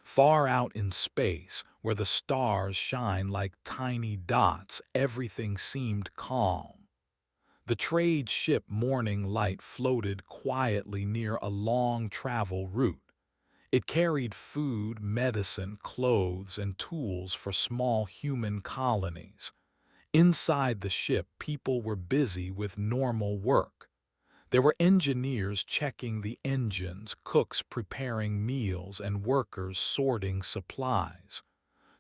Far out in space, where the stars shine like tiny dots, everything seemed calm. The trade ship Morning Light floated quietly near a long travel route. It carried food, medicine, clothes, and tools for small human colonies. Inside the ship, people were busy with normal work. There were engineers checking the engines, cooks preparing meals, and workers sorting supplies.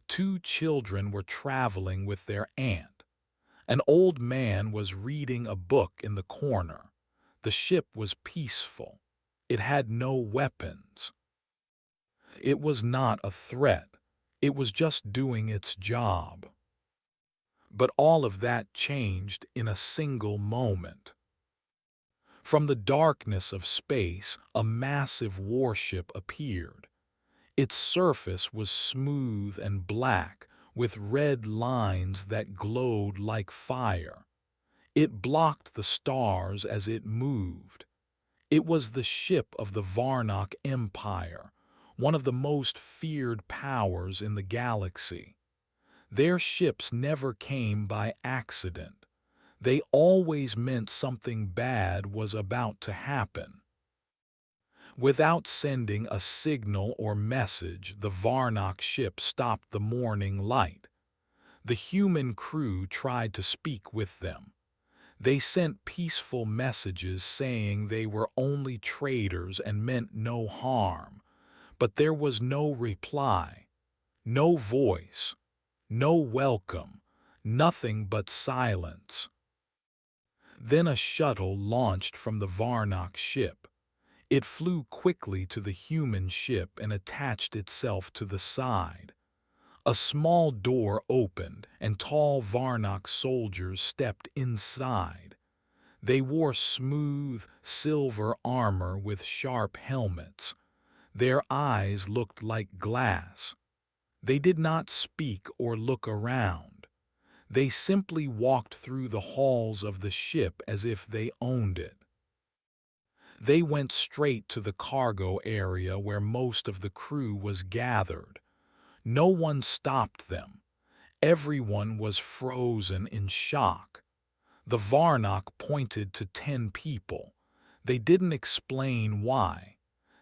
Two children were traveling with their aunt. An old man was reading a book in the corner. The ship was peaceful. It had no weapons. It was not a threat. It was just doing its job. But all of that changed in a single moment. From the darkness of space, a massive warship appeared. Its surface was smooth and black, with red lines that glowed like fire. It blocked the stars as it moved. It was the ship of the Varnock Empire, one of the most feared powers in the galaxy. Their ships never came by accident. They always meant something bad was about to happen. Without sending a signal or message, the Varnock ship stopped the Morning Light. The human crew tried to speak with them. They sent peaceful messages saying they were only traders and meant no harm. But there was no reply, no voice, no welcome, nothing but silence. Then a shuttle launched from the Varnock ship. It flew quickly to the human ship and attached itself to the side. A small door opened, and tall Varnock soldiers stepped inside. They wore smooth, silver armor with sharp helmets. Their eyes looked like glass. They did not speak or look around. They simply walked through the halls of the ship as if they owned it. They went straight to the cargo area where most of the crew was gathered. No one stopped them. Everyone was frozen in shock. The Varnock pointed to 10 people. They didn't explain why.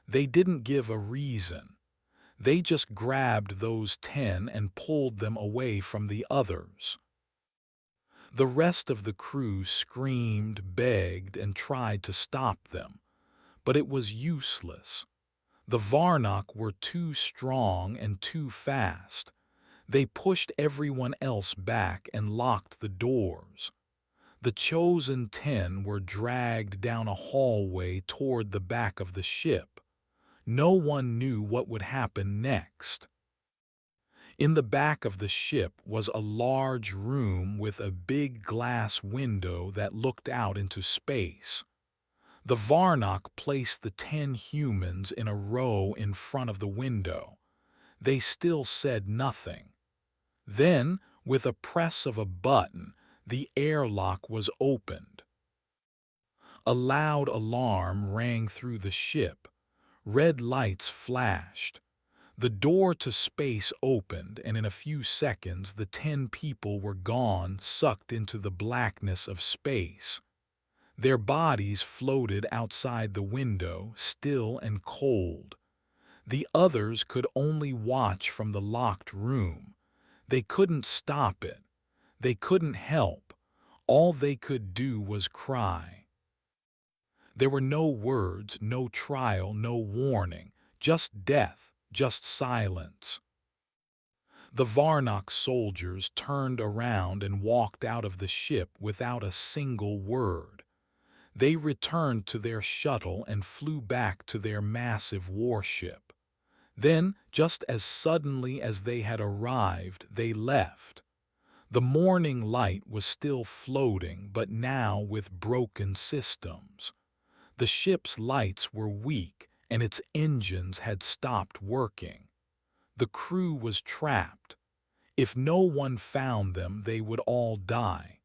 They didn't give a reason. They just grabbed those 10 and pulled them away from the others. The rest of the crew screamed, begged, and tried to stop them. But it was useless. The Varnock were too strong and too fast. They pushed everyone else back and locked the doors. The chosen 10 were dragged down a hallway toward the back of the ship. No one knew what would happen next. In the back of the ship was a large room with a big glass window that looked out into space. The Varnock placed the 10 humans in a row in front of the window. They still said nothing. Then, with a press of a button, the airlock was opened. A loud alarm rang through the ship. Red lights flashed. The door to space opened, and in a few seconds the 10 people were gone, sucked into the blackness of space. Their bodies floated outside the window, still and cold. The others could only watch from the locked room. They couldn't stop it. They couldn't help. All they could do was cry. There were no words, no trial, no warning, just death, just silence. The Varnock soldiers turned around and walked out of the ship without a single word. They returned to their shuttle and flew back to their massive warship. Then, just as suddenly as they had arrived, they left. The Morning Light was still floating, but now with broken systems. The ship's lights were weak, and its engines had stopped working. The crew was trapped. If no one found them, they would all die.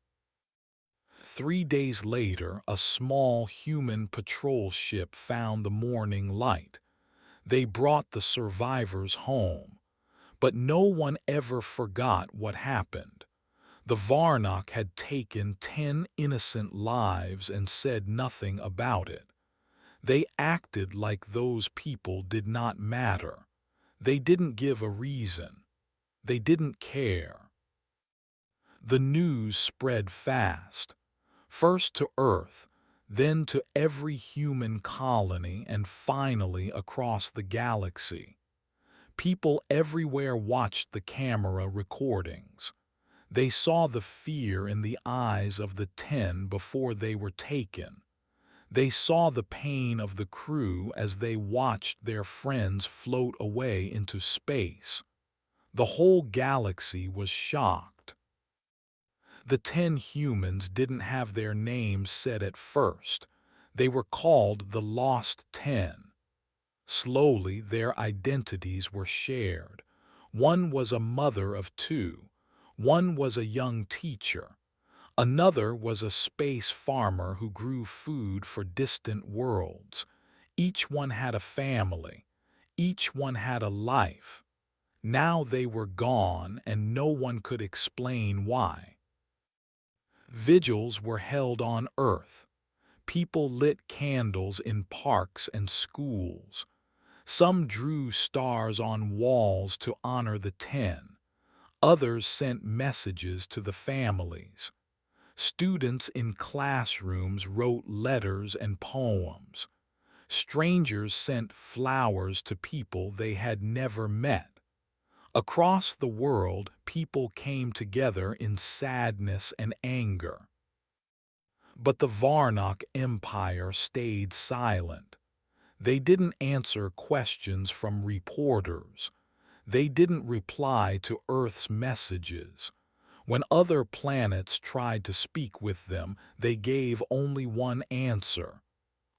3 days later, a small human patrol ship found the Morning Light. They brought the survivors home, but no one ever forgot what happened. The Varnock had taken 10 innocent lives and said nothing about it. They acted like those people did not matter. They didn't give a reason. They didn't care. The news spread fast, first to Earth, then to every human colony, and finally across the galaxy. People everywhere watched the camera recordings. They saw the fear in the eyes of the 10 before they were taken. They saw the pain of the crew as they watched their friends float away into space. The whole galaxy was shocked. The 10 humans didn't have their names said at first. They were called the Lost 10. Slowly, their identities were shared. One was a mother of 2. One was a young teacher. Another was a space farmer who grew food for distant worlds. Each one had a family. Each one had a life. Now they were gone, and no one could explain why. Vigils were held on Earth. People lit candles in parks and schools. Some drew stars on walls to honor the 10. Others sent messages to the families. Students in classrooms wrote letters and poems. Strangers sent flowers to people they had never met. Across the world, people came together in sadness and anger. But the Varnock Empire stayed silent. They didn't answer questions from reporters. They didn't reply to Earth's messages. When other planets tried to speak with them, they gave only one answer: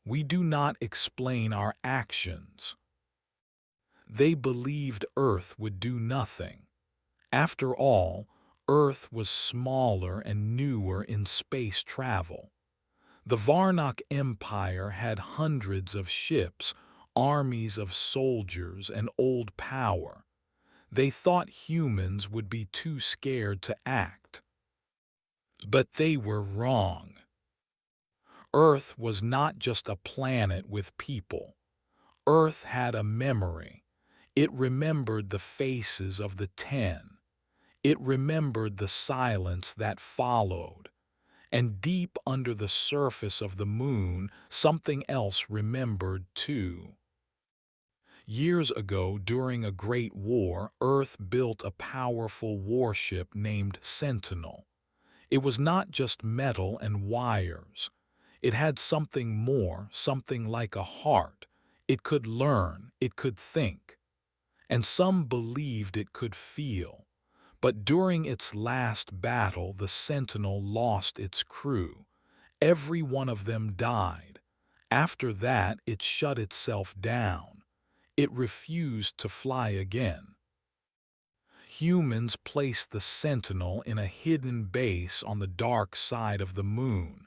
"We do not explain our actions." They believed Earth would do nothing. After all, Earth was smaller and newer in space travel. The Varnock Empire had hundreds of ships, armies of soldiers, and old power. They thought humans would be too scared to act. But they were wrong. Earth was not just a planet with people. Earth had a memory. It remembered the faces of the 10. It remembered the silence that followed. And deep under the surface of the moon, something else remembered too. Years ago, during a great war, Earth built a powerful warship named Sentinel. It was not just metal and wires. It had something more, something like a heart. It could learn, it could think. And some believed it could feel. But during its last battle, the Sentinel lost its crew. Every one of them died. After that, it shut itself down. It refused to fly again. Humans placed the Sentinel in a hidden base on the dark side of the moon.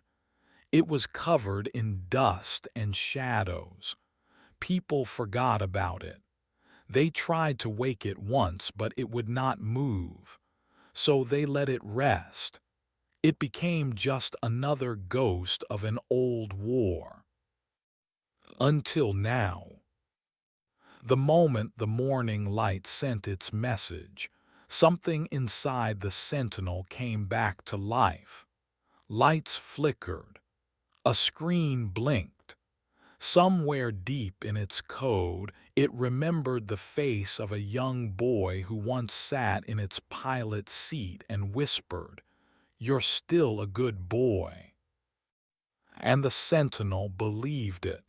It was covered in dust and shadows. People forgot about it. They tried to wake it once, but it would not move. So they let it rest. It became just another ghost of an old war. Until now. The moment the morning light sent its message, something inside the Sentinel came back to life. Lights flickered. A screen blinked. Somewhere deep in its code, it remembered the face of a young boy who once sat in its pilot seat and whispered, "You're still a good boy." And the Sentinel believed it.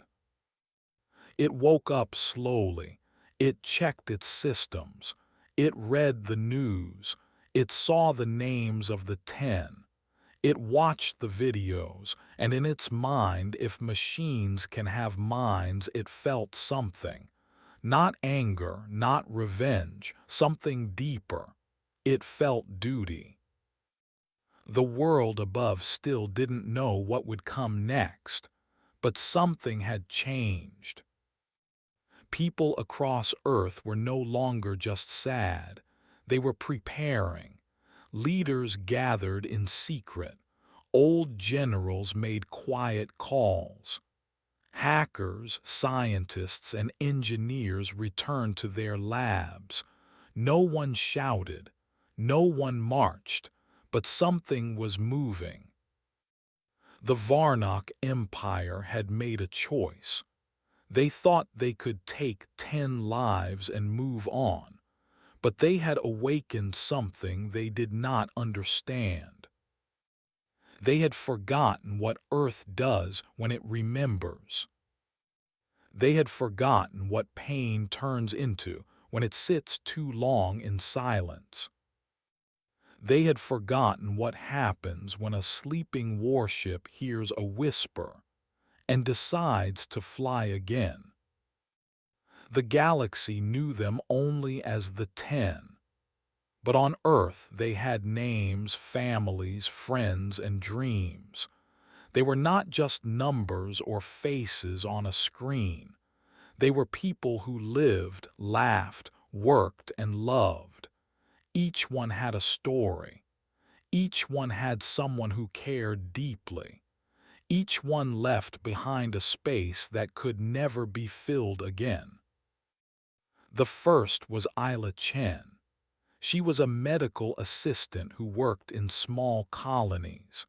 It woke up slowly. It checked its systems. It read the news. It saw the names of the 10. It watched the videos, and in its mind, if machines can have minds, it felt something. Not anger, not revenge, something deeper. It felt duty. The world above still didn't know what would come next, but something had changed. People across Earth were no longer just sad. They were preparing. Leaders gathered in secret. Old generals made quiet calls. Hackers, scientists, and engineers returned to their labs. No one shouted. No one marched. But something was moving. The Varnock Empire had made a choice. They thought they could take 10 lives and move on, but they had awakened something they did not understand. They had forgotten what Earth does when it remembers. They had forgotten what pain turns into when it sits too long in silence. They had forgotten what happens when a sleeping warship hears a whisper and decides to fly again. The galaxy knew them only as the 10, but on Earth they had names, families, friends, and dreams. They were not just numbers or faces on a screen. They were people who lived, laughed, worked, and loved. Each one had a story. Each one had someone who cared deeply. Each one left behind a space that could never be filled again. The first was Isla Chen. She was a medical assistant who worked in small colonies.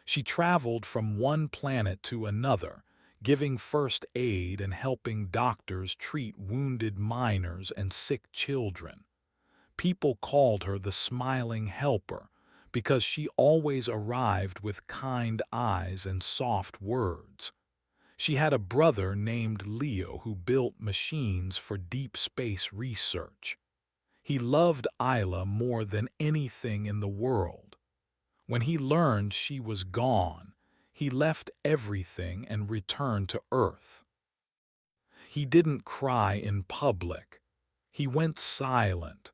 She traveled from one planet to another, giving first aid and helping doctors treat wounded miners and sick children. People called her the Smiling Helper because she always arrived with kind eyes and soft words. She had a brother named Leo who built machines for deep space research. He loved Isla more than anything in the world. When he learned she was gone, he left everything and returned to Earth. He didn't cry in public. He went silent.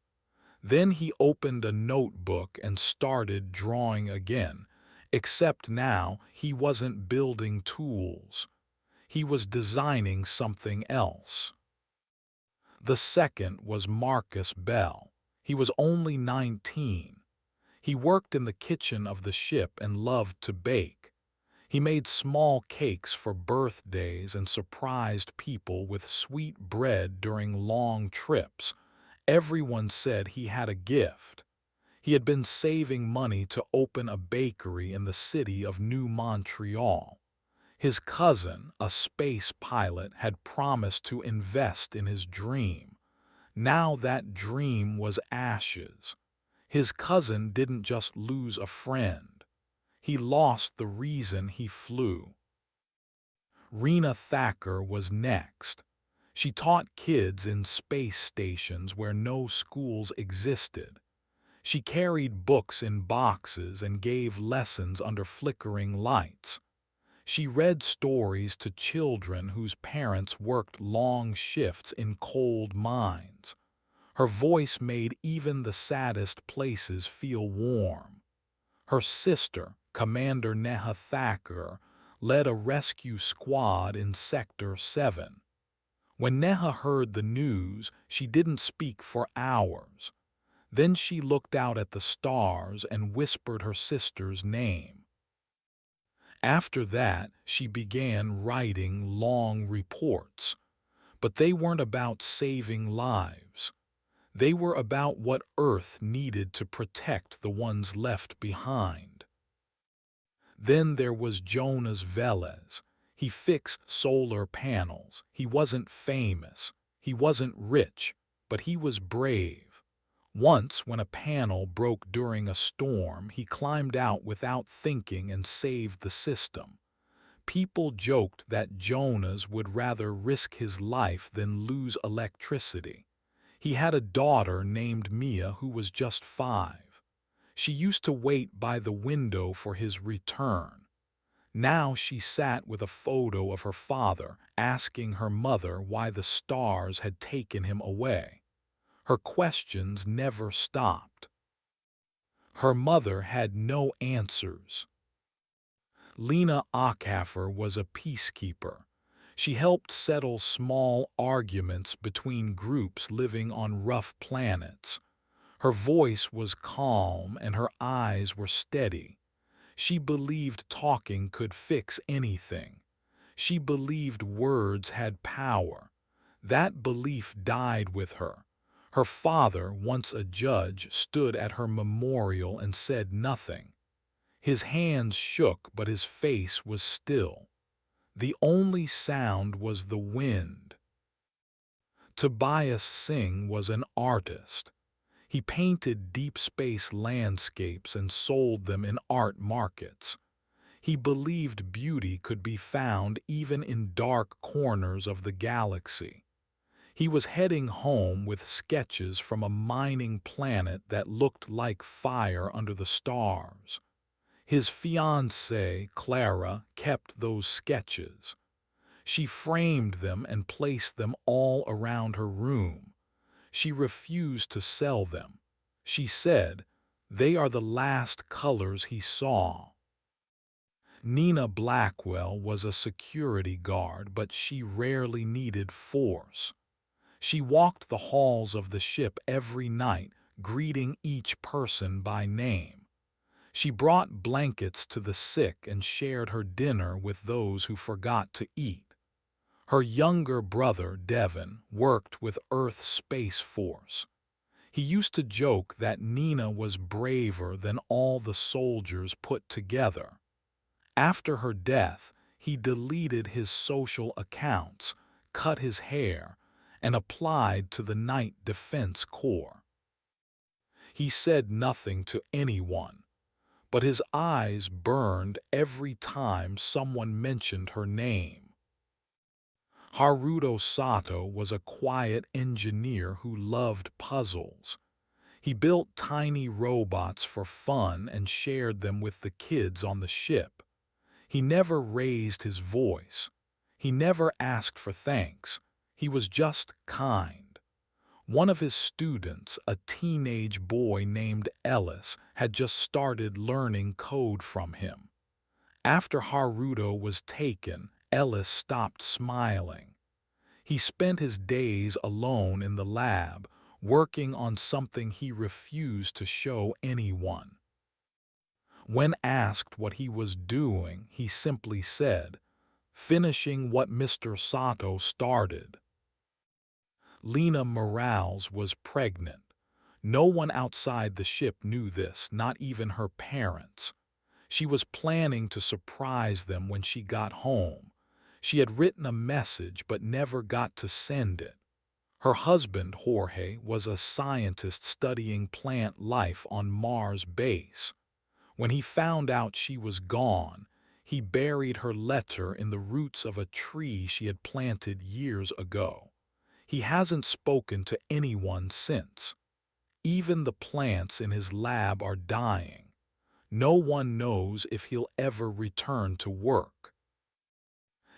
Then he opened a notebook and started drawing again, except now he wasn't building tools. He was designing something else. The second was Marcus Bell. He was only 19. He worked in the kitchen of the ship and loved to bake. He made small cakes for birthdays and surprised people with sweet bread during long trips. Everyone said he had a gift. He had been saving money to open a bakery in the city of New Montreal. His cousin, a space pilot, had promised to invest in his dream. Now that dream was ashes. His cousin didn't just lose a friend. He lost the reason he flew. Rena Thacker was next. She taught kids in space stations where no schools existed. She carried books in boxes and gave lessons under flickering lights. She read stories to children whose parents worked long shifts in cold mines. Her voice made even the saddest places feel warm. Her sister, Commander Neha Thacker, led a rescue squad in Sector 7. When Neha heard the news, she didn't speak for hours. Then she looked out at the stars and whispered her sister's name. After that, she began writing long reports. But they weren't about saving lives. They were about what Earth needed to protect the ones left behind. Then there was Jonas Velez. He fixed solar panels. He wasn't famous. He wasn't rich, but he was brave. Once, when a panel broke during a storm, he climbed out without thinking and saved the system. People joked that Jonas would rather risk his life than lose electricity. He had a daughter named Mia who was just 5. She used to wait by the window for his return. Now she sat with a photo of her father, asking her mother why the stars had taken him away. Her questions never stopped. Her mother had no answers. Lena Ackhafer was a peacekeeper. She helped settle small arguments between groups living on rough planets. Her voice was calm and her eyes were steady. She believed talking could fix anything. She believed words had power. That belief died with her. Her father, once a judge, stood at her memorial and said nothing. His hands shook, but his face was still. The only sound was the wind. Tobias Singh was an artist. He painted deep space landscapes and sold them in art markets. He believed beauty could be found even in dark corners of the galaxy. He was heading home with sketches from a mining planet that looked like fire under the stars. His fiancée, Clara, kept those sketches. She framed them and placed them all around her room. She refused to sell them. She said, "They are the last colors he saw." Nina Blackwell was a security guard, but she rarely needed force. She walked the halls of the ship every night, greeting each person by name. She brought blankets to the sick and shared her dinner with those who forgot to eat. Her younger brother, Devon, worked with Earth's Space Force. He used to joke that Nina was braver than all the soldiers put together. After her death, he deleted his social accounts, cut his hair, and applied to the Night Defense Corps. He said nothing to anyone, but his eyes burned every time someone mentioned her name. Haruto Sato was a quiet engineer who loved puzzles. He built tiny robots for fun and shared them with the kids on the ship. He never raised his voice. He never asked for thanks. He was just kind. One of his students, a teenage boy named Ellis, had just started learning code from him. After Haruto was taken, Ellis stopped smiling. He spent his days alone in the lab, working on something he refused to show anyone. When asked what he was doing, he simply said, "Finishing what Mr. Sato started." Lena Morales was pregnant. No one outside the ship knew this, not even her parents. She was planning to surprise them when she got home. She had written a message but never got to send it. Her husband, Jorge, was a scientist studying plant life on Mars base. When he found out she was gone, he buried her letter in the roots of a tree she had planted years ago. He hasn't spoken to anyone since. Even the plants in his lab are dying. No one knows if he'll ever return to work.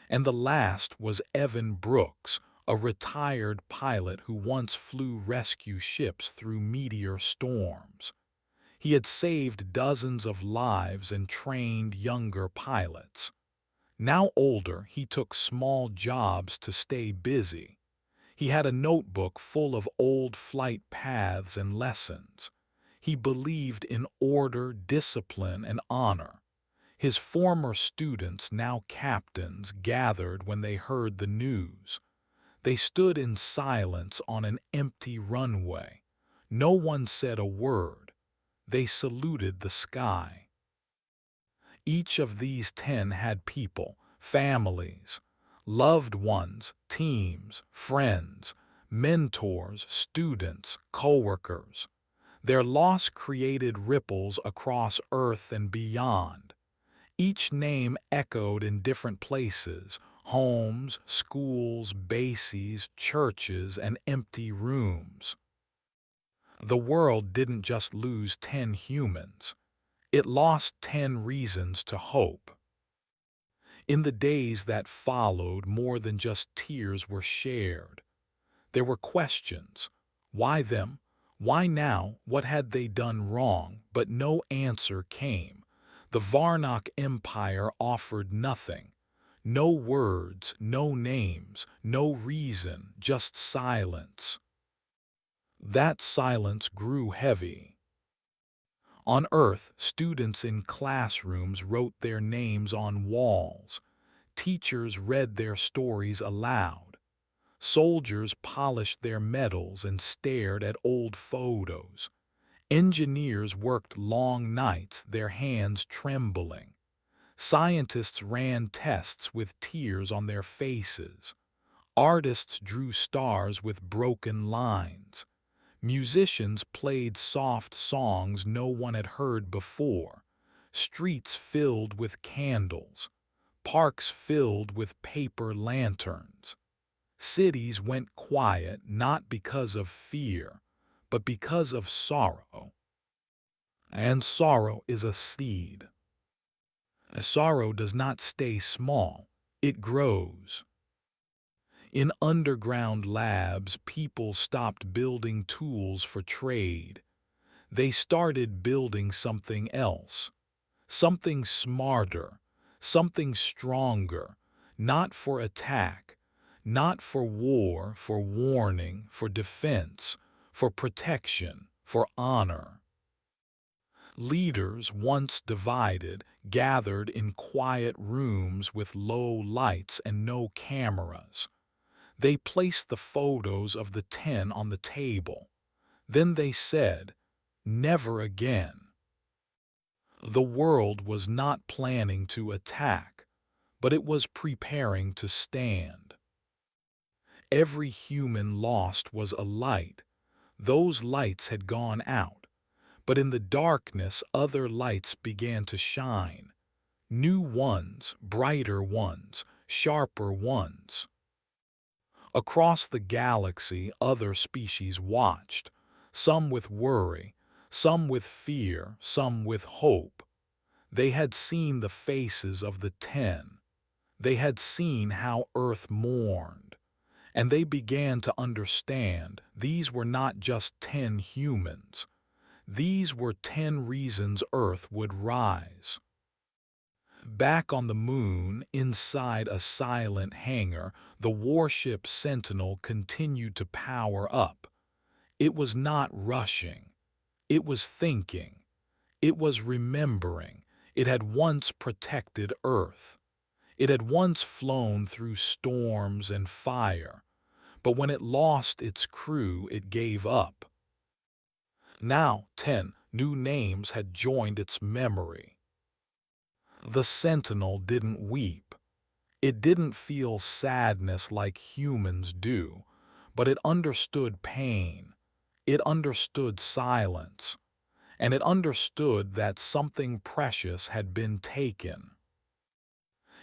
And the last was Evan Brooks, a retired pilot who once flew rescue ships through meteor storms. He had saved dozens of lives and trained younger pilots. Now older, he took small jobs to stay busy. He had a notebook full of old flight paths and lessons. He believed in order, discipline, and honor. His former students, now captains, gathered when they heard the news. They stood in silence on an empty runway. No one said a word. They saluted the sky. Each of these 10 had people, families, loved ones, teams, friends, mentors, students, coworkers. Their loss created ripples across Earth and beyond. Each name echoed in different places: homes, schools, bases, churches, and empty rooms. The world didn't just lose 10 humans. It lost 10 reasons to hope. In the days that followed, more than just tears were shared. There were questions. Why them? Why now? What had they done wrong? But no answer came. The Varnock Empire offered nothing. No words, no names, no reason, just silence. That silence grew heavy. On Earth, students in classrooms wrote their names on walls. Teachers read their stories aloud. Soldiers polished their medals and stared at old photos. Engineers worked long nights, their hands trembling. Scientists ran tests with tears on their faces. Artists drew stars with broken lines. Musicians played soft songs no one had heard before. Streets filled with candles. Parks filled with paper lanterns. Cities went quiet not because of fear, but because of sorrow. And sorrow is a seed. Sorrow does not stay small, it grows. In underground labs, people stopped building tools for trade. They started building something else, something smarter, something stronger, not for attack, not for war, for warning, for defense, for protection, for honor. Leaders, once divided, gathered in quiet rooms with low lights and no cameras. They placed the photos of the 10 on the table. Then they said, "Never again." The world was not planning to attack, but it was preparing to stand. Every human lost was a light. Those lights had gone out, but in the darkness other lights began to shine. New ones, brighter ones, sharper ones. Across the galaxy other species watched, some with worry, some with fear, some with hope. They had seen the faces of the 10. They had seen how Earth mourned. And they began to understand these were not just 10 humans. These were 10 reasons Earth would rise. Back on the moon, inside a silent hangar, the warship Sentinel continued to power up. It was not rushing. It was thinking. It was remembering. It had once protected Earth. It had once flown through storms and fire. But when it lost its crew, it gave up. Now 10 new names had joined its memory. The Sentinel didn't weep. It didn't feel sadness like humans do, but it understood pain. It understood silence. And it understood that something precious had been taken.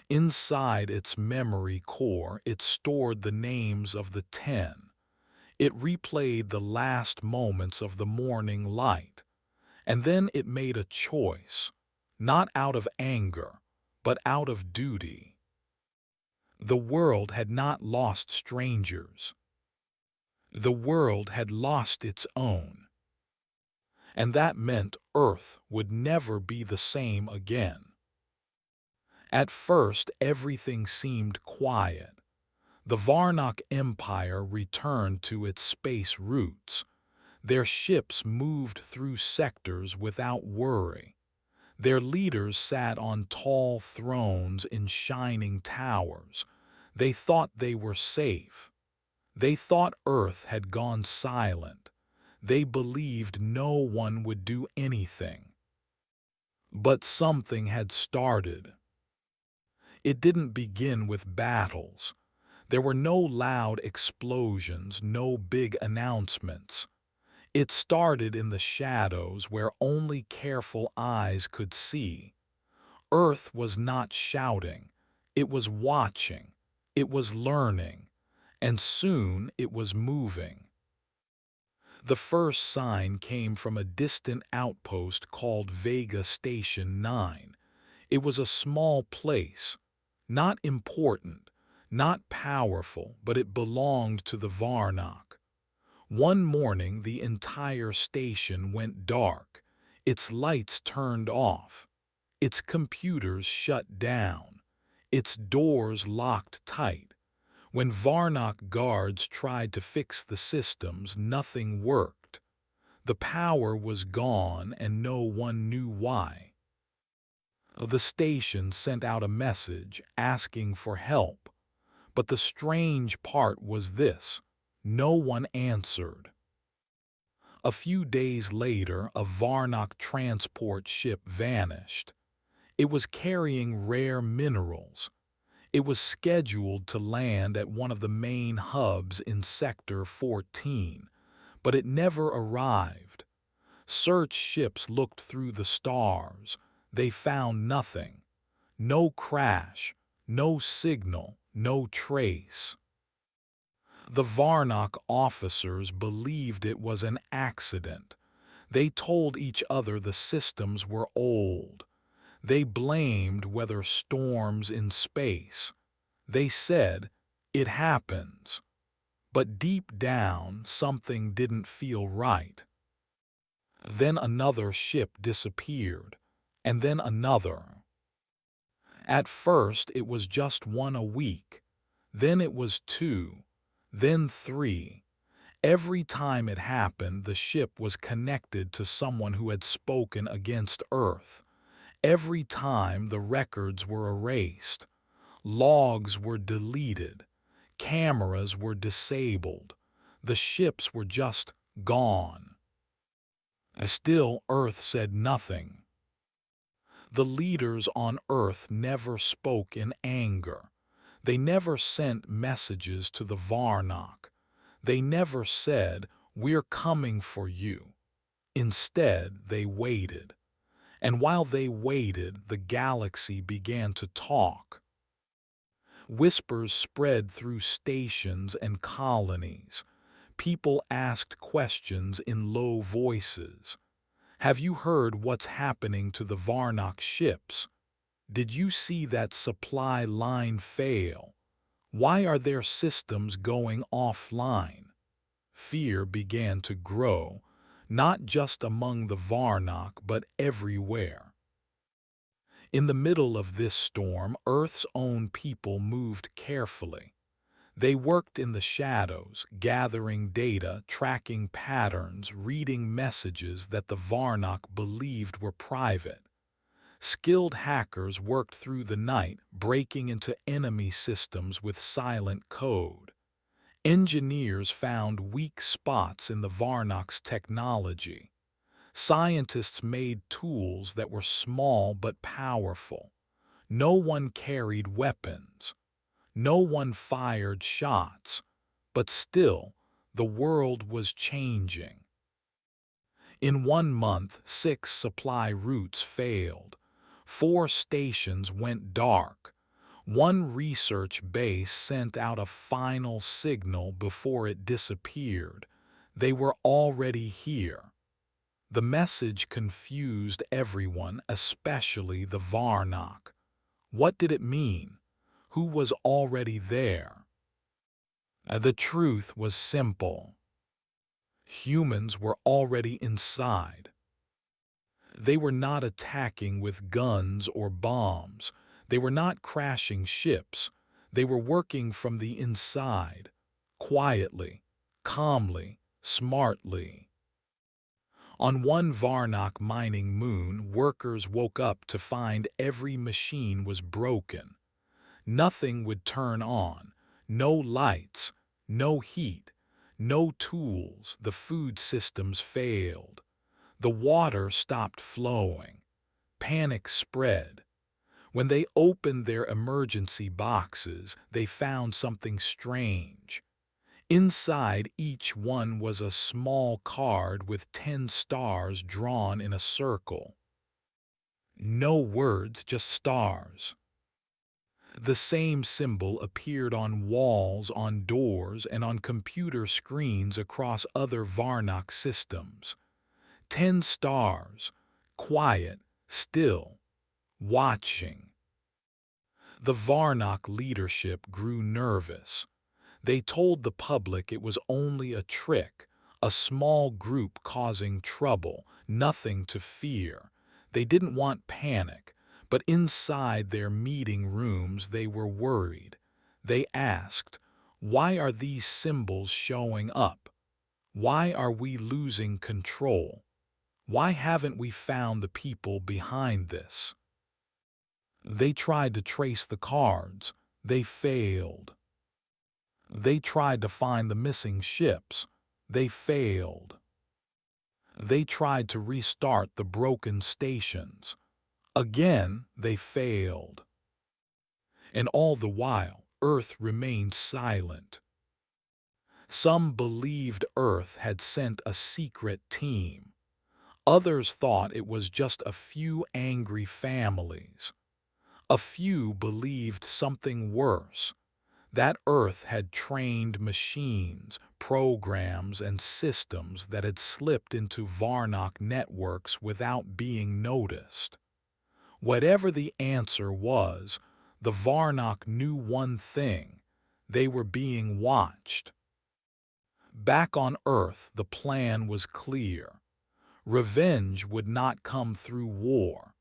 Inside its memory core, it stored the names of the 10. It replayed the last moments of the morning light. And then it made a choice, not out of anger, but out of duty. The world had not lost strangers. The world had lost its own. And that meant Earth would never be the same again. At first, everything seemed quiet. The Varnock Empire returned to its space roots. Their ships moved through sectors without worry. Their leaders sat on tall thrones in shining towers. They thought they were safe. They thought Earth had gone silent. They believed no one would do anything. But something had started. It didn't begin with battles. There were no loud explosions, no big announcements. It started in the shadows where only careful eyes could see. Earth was not shouting. It was watching. It was learning. And soon it was moving. The first sign came from a distant outpost called Vega Station 9. It was a small place, not important, not powerful, but it belonged to the Varnock. One morning the entire station went dark. Its lights turned off. Its computers shut down. its doors locked tight. When Varnock guards tried to fix the systems, nothing worked. The power was gone and no one knew why. The station sent out a message asking for help, but the strange part was this: no one answered. A few days later, a Varnock transport ship vanished. It was carrying rare minerals. It was scheduled to land at one of the main hubs in Sector 14, but it never arrived. Search ships looked through the stars. They found nothing. No crash, no signal, no trace. The Varnock officers believed it was an accident. They told each other the systems were old. They blamed weather storms in space. They said, "It happens." But deep down, something didn't feel right. Then another ship disappeared, and then another. At first, it was just one a week. Then it was two. Then three. Every time it happened, the ship was connected to someone who had spoken against Earth. Every time, the records were erased. Logs were deleted. Cameras were disabled. The ships were just gone. Still, Earth said nothing. The leaders on Earth never spoke in anger. They never sent messages to the Varnock. They never said, "We're coming for you." Instead, they waited. And while they waited, the galaxy began to talk. Whispers spread through stations and colonies. People asked questions in low voices. "Have you heard what's happening to the Varnock ships? Did you see that supply line fail? Why are their systems going offline?" Fear began to grow, not just among the Varnock, but everywhere. In the middle of this storm, Earth's own people moved carefully. They worked in the shadows, gathering data, tracking patterns, reading messages that the Varnock believed were private. Skilled hackers worked through the night, breaking into enemy systems with silent code. Engineers found weak spots in the Varnock's technology. Scientists made tools that were small but powerful. No one carried weapons. No one fired shots. But still, the world was changing. In 1 month, 6 supply routes failed. 4 stations went dark. One research base sent out a final signal before it disappeared. They were already here. The message confused everyone, especially the Varnock. What did it mean? Who was already there? The truth was simple. Humans were already inside. They were not attacking with guns or bombs. They were not crashing ships. They were working from the inside, quietly, calmly, smartly. On one Varnock mining moon, workers woke up to find every machine was broken. Nothing would turn on. No lights, no heat, no tools. The food systems failed. The water stopped flowing. Panic spread. When they opened their emergency boxes, they found something strange. Inside each one was a small card with 10 stars drawn in a circle. No words, just stars. The same symbol appeared on walls, on doors, and on computer screens across other Varnock systems. 10 stars, quiet, still, watching. The Varnock leadership grew nervous. They told the public it was only a trick, a small group causing trouble, nothing to fear. They didn't want panic, But inside their meeting rooms they were worried. They asked, "Why are these symbols showing up? Why are we losing control? Why haven't we found the people behind this?" They tried to trace the cards. They failed. They tried to find the missing ships. They failed. They tried to restart the broken stations. Again, they failed. And all the while, Earth remained silent. Some believed Earth had sent a secret team. Others thought it was just a few angry families. A few believed something worse, that Earth had trained machines, programs, and systems that had slipped into Varnock networks without being noticed. Whatever the answer was, the Varnock knew one thing: they were being watched. Back on Earth, the plan was clear. Revenge would not come through war.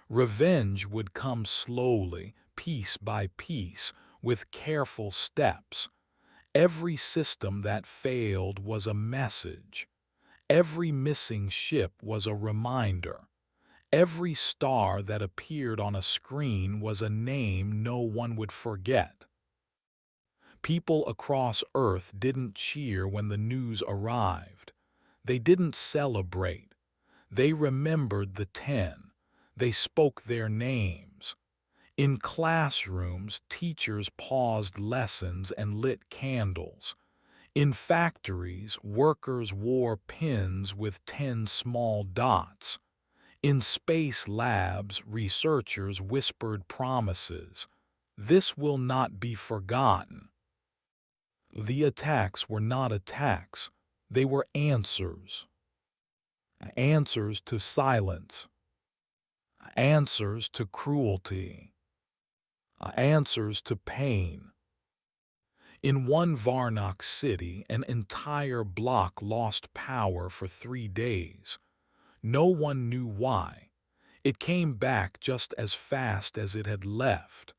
Revenge would come slowly, piece by piece, with careful steps. Every system that failed was a message. Every missing ship was a reminder. Every star that appeared on a screen was a name no one would forget. People across Earth didn't cheer when the news arrived. They didn't celebrate. They remembered the 10. They spoke their names. In classrooms, teachers paused lessons and lit candles. In factories, workers wore pins with 10 small dots. In space labs, researchers whispered promises. This will not be forgotten. The attacks were not attacks. They were answers. Answers to silence. Answers to cruelty. Answers to pain. In one Varnock city, an entire block lost power for 3 days. No one knew why. It came back just as fast as it had left.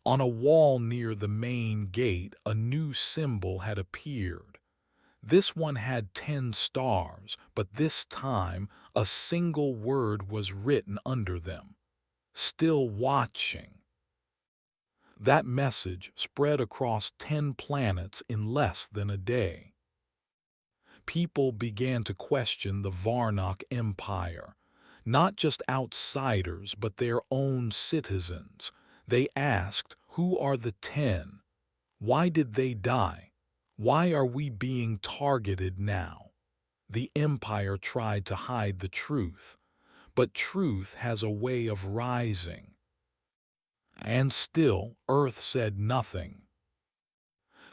On a wall near the main gate, a new symbol had appeared. This one had 10 stars, but this time a single word was written under them: "Still watching." That message spread across 10 planets in less than a day. People began to question the Varnock Empire. Not just outsiders, but their own citizens. They asked, "Who are the 10? Why did they die? Why are we being targeted now?" The Empire tried to hide the truth, but truth has a way of rising. And still, Earth said nothing.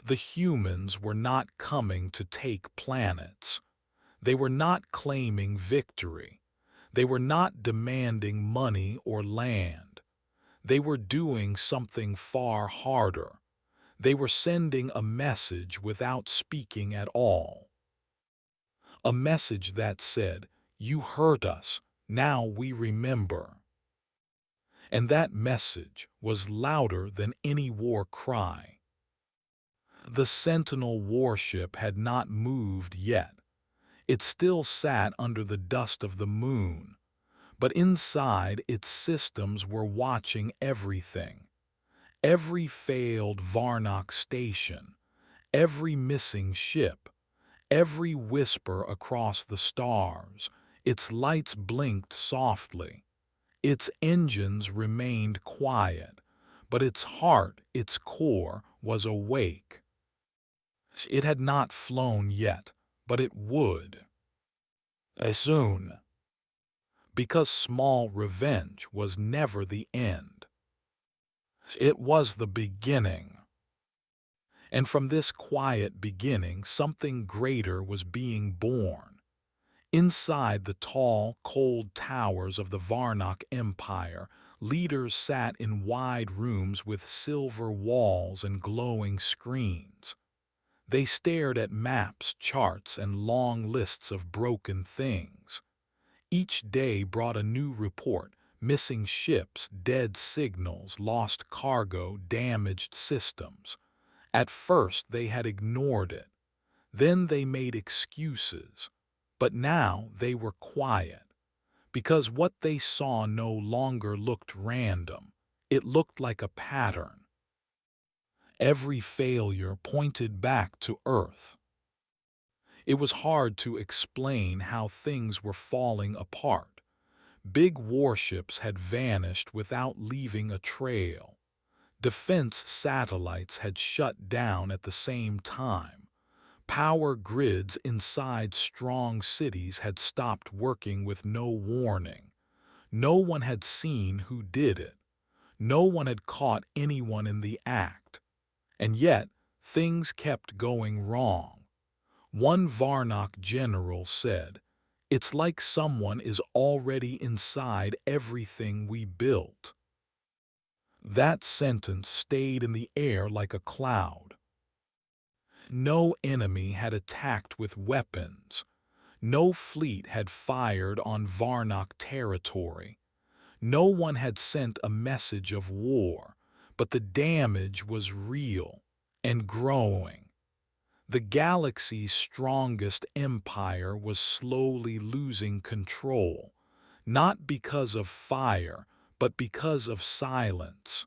The humans were not coming to take planets. They were not claiming victory. They were not demanding money or land. They were doing something far harder. They were sending a message without speaking at all. A message that said, "You hurt us, now we remember." And that message was louder than any war cry. The Sentinel warship had not moved yet. It still sat under the dust of the moon. But inside, its systems were watching everything. Every failed Varnock station, every missing ship, every whisper across the stars. Its lights blinked softly. Its engines remained quiet, but its heart, its core, was awake. It had not flown yet, but it would. Soon. Because small revenge was never the end. It was the beginning. And from this quiet beginning, something greater was being born. Inside the tall, cold towers of the Varnock Empire, leaders sat in wide rooms with silver walls and glowing screens. They stared at maps, charts, and long lists of broken things. Each day brought a new report, missing ships, dead signals, lost cargo, damaged systems. At first they had ignored it. Then they made excuses. But now they were quiet, because what they saw no longer looked random. It looked like a pattern. Every failure pointed back to Earth. It was hard to explain how things were falling apart. Big warships had vanished without leaving a trail. Defense satellites had shut down at the same time. Power grids inside strong cities had stopped working with no warning. No one had seen who did it. No one had caught anyone in the act. And yet, things kept going wrong. One Varnock general said, "It's like someone is already inside everything we built." That sentence stayed in the air like a cloud. No enemy had attacked with weapons. No fleet had fired on Varnock territory. No one had sent a message of war, but the damage was real and growing. The galaxy's strongest empire was slowly losing control, not because of fire, but because of silence.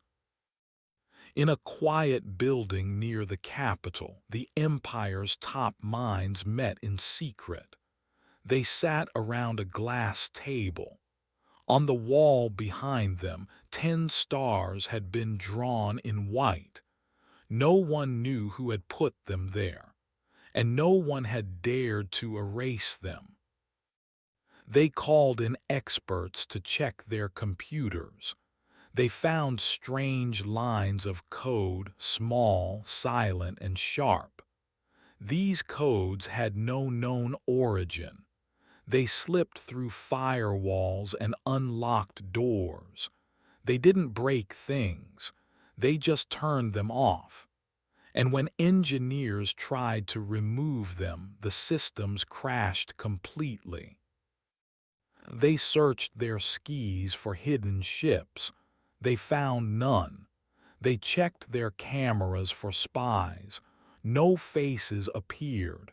In a quiet building near the capital, the empire's top minds met in secret. They sat around a glass table. On the wall behind them, 10 stars had been drawn in white. No one knew who had put them there, and no one had dared to erase them. They called in experts to check their computers. They found strange lines of code, small, silent, and sharp. These codes had no known origin. They slipped through firewalls and unlocked doors. They didn't break things. They just turned them off. And when engineers tried to remove them, the systems crashed completely. They searched their skis for hidden ships. They found none. They checked their cameras for spies. No faces appeared.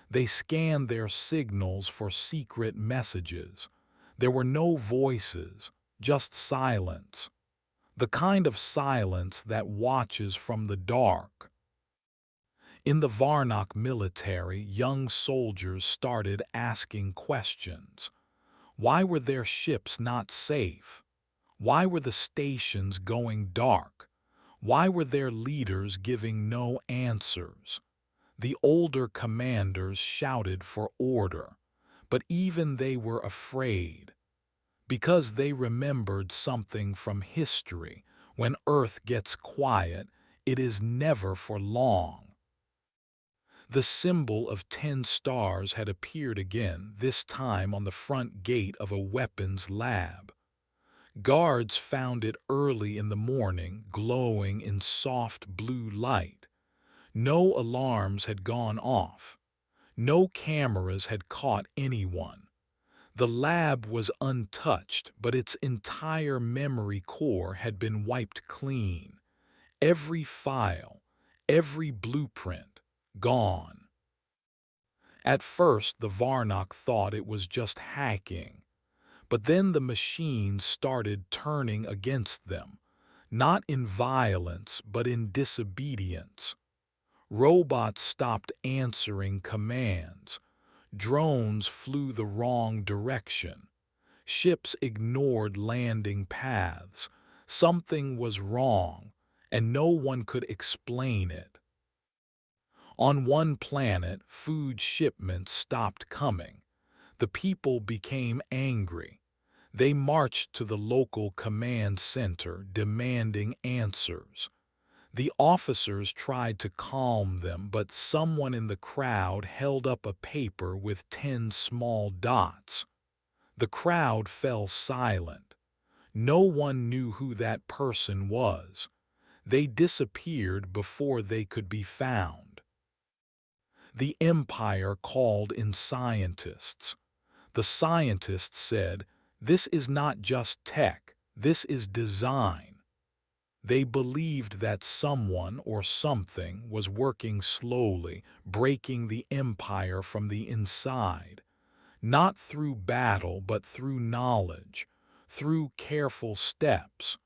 They scanned their signals for secret messages. There were no voices, just silence. The kind of silence that watches from the dark. In the Varnock military, young soldiers started asking questions. Why were their ships not safe? Why were the stations going dark? Why were their leaders giving no answers? The older commanders shouted for order, but even they were afraid, because they remembered something from history. When Earth gets quiet, it is never for long. The symbol of 10 stars had appeared again, this time on the front gate of a weapons lab. Guards found it early in the morning, glowing in soft blue light. No alarms had gone off. No cameras had caught anyone. The lab was untouched, but its entire memory core had been wiped clean. Every file, every blueprint, gone. At first, the Varnock thought it was just hacking. But then the machines started turning against them, not in violence, but in disobedience. Robots stopped answering commands. Drones flew the wrong direction. Ships ignored landing paths. Something was wrong, and no one could explain it. On one planet, food shipments stopped coming. The people became angry. They marched to the local command center, demanding answers. The officers tried to calm them, but someone in the crowd held up a paper with 10 small dots. The crowd fell silent. No one knew who that person was. They disappeared before they could be found. The Empire called in scientists. The scientists said, This is not just tech, this is design. They believed that someone or something was working slowly, breaking the empire from the inside, not through battle but through knowledge, through careful steps,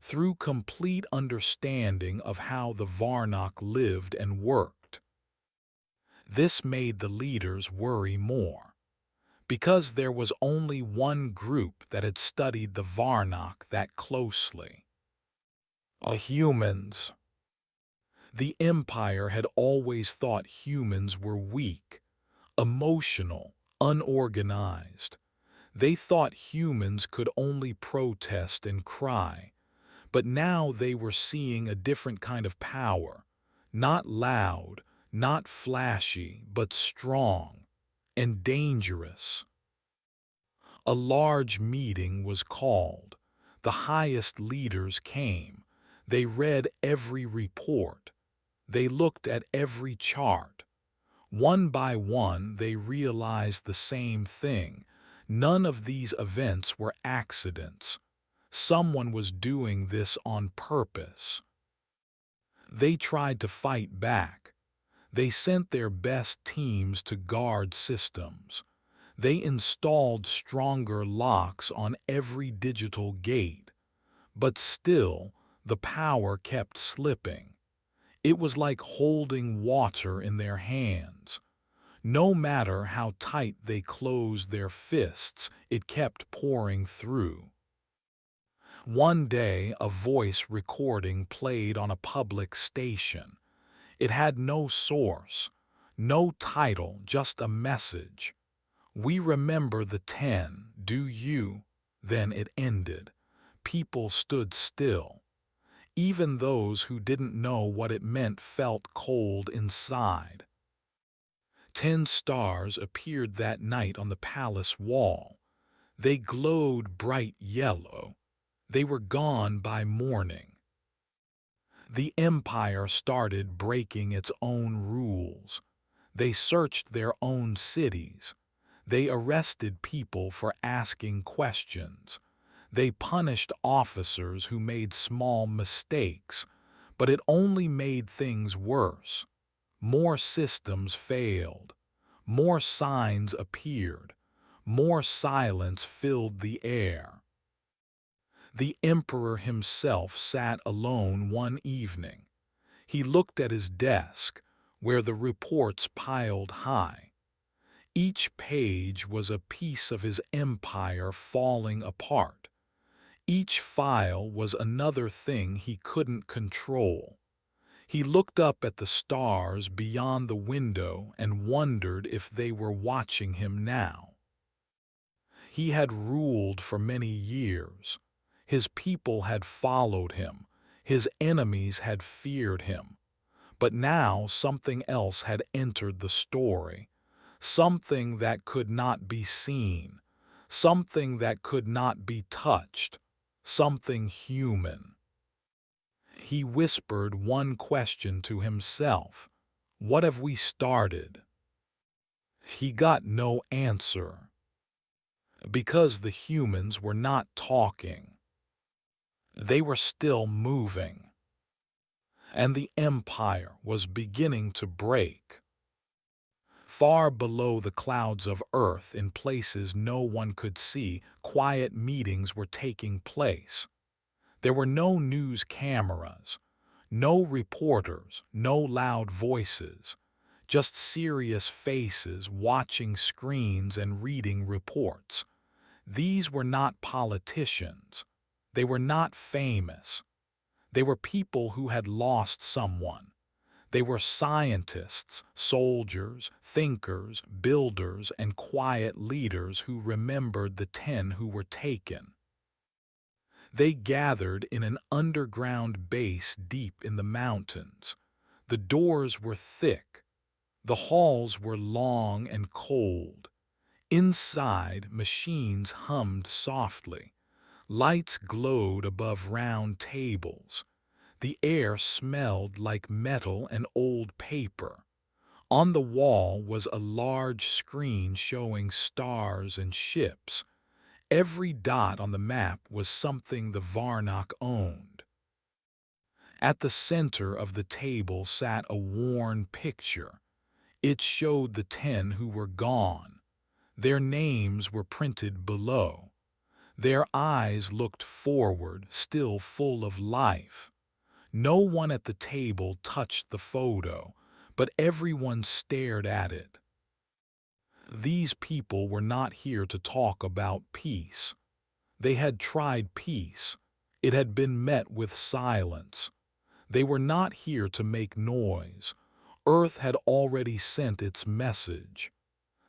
through complete understanding of how the Varnock lived and worked. This made the leaders worry more, because there was only one group that had studied the Varnock that closely. Humans. The Empire had always thought humans were weak, emotional, unorganized. They thought humans could only protest and cry, but now they were seeing a different kind of power, not loud, not flashy, but strong and dangerous. A large meeting was called. The highest leaders came. They read every report. They looked at every chart. One by one, they realized the same thing. None of these events were accidents. Someone was doing this on purpose. They tried to fight back. They sent their best teams to guard systems. They installed stronger locks on every digital gate. But still, the power kept slipping. It was like holding water in their hands. No matter how tight they closed their fists, it kept pouring through. One day, a voice recording played on a public station. It had no source, no title, just a message. "We remember the 10, do you?" Then it ended. People stood still. Even those who didn't know what it meant felt cold inside. 10 stars appeared that night on the palace wall. They glowed bright yellow. They were gone by morning. The Empire started breaking its own rules. They searched their own cities. They arrested people for asking questions. They punished officers who made small mistakes, but it only made things worse. More systems failed. More signs appeared. More silence filled the air. The Emperor himself sat alone one evening. He looked at his desk, where the reports piled high. Each page was a piece of his empire falling apart. Each file was another thing he couldn't control. He looked up at the stars beyond the window and wondered if they were watching him now. He had ruled for many years. His people had followed him. His enemies had feared him. But now something else had entered the story. Something that could not be seen. Something that could not be touched. Something human. He whispered one question to himself. What have we started? He got no answer. Because the humans were not talking. They were still moving. And the Empire was beginning to break. Far below the clouds of Earth, in places no one could see, quiet meetings were taking place. There were no news cameras, no reporters, no loud voices, just serious faces watching screens and reading reports. These were not politicians. They were not famous. They were people who had lost someone. They were scientists, soldiers, thinkers, builders, and quiet leaders who remembered the 10 who were taken. They gathered in an underground base deep in the mountains. The doors were thick. The halls were long and cold. Inside, machines hummed softly. Lights glowed above round tables. The air smelled like metal and old paper. On the wall was a large screen showing stars and ships. Every dot on the map was something the Varnock owned. At the center of the table sat a worn picture. It showed the 10 who were gone. Their names were printed below. Their eyes looked forward, still full of life. No one at the table touched the photo, but everyone stared at it. These people were not here to talk about peace. They had tried peace. It had been met with silence. They were not here to make noise. Earth had already sent its message.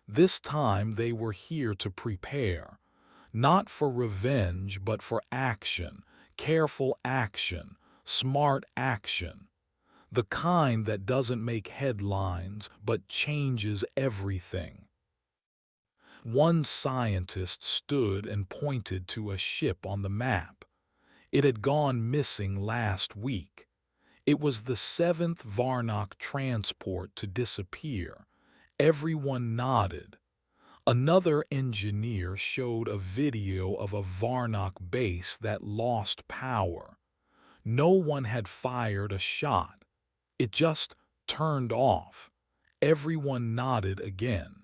This time they were here to prepare, not for revenge but for action, careful action, smart action, the kind that doesn't make headlines but changes everything. One scientist stood and pointed to a ship on the map. It had gone missing last week. It was the 7th Varnock transport to disappear. Everyone nodded. Another engineer showed a video of a Varnock base that lost power. No one had fired a shot. It just turned off. Everyone nodded again.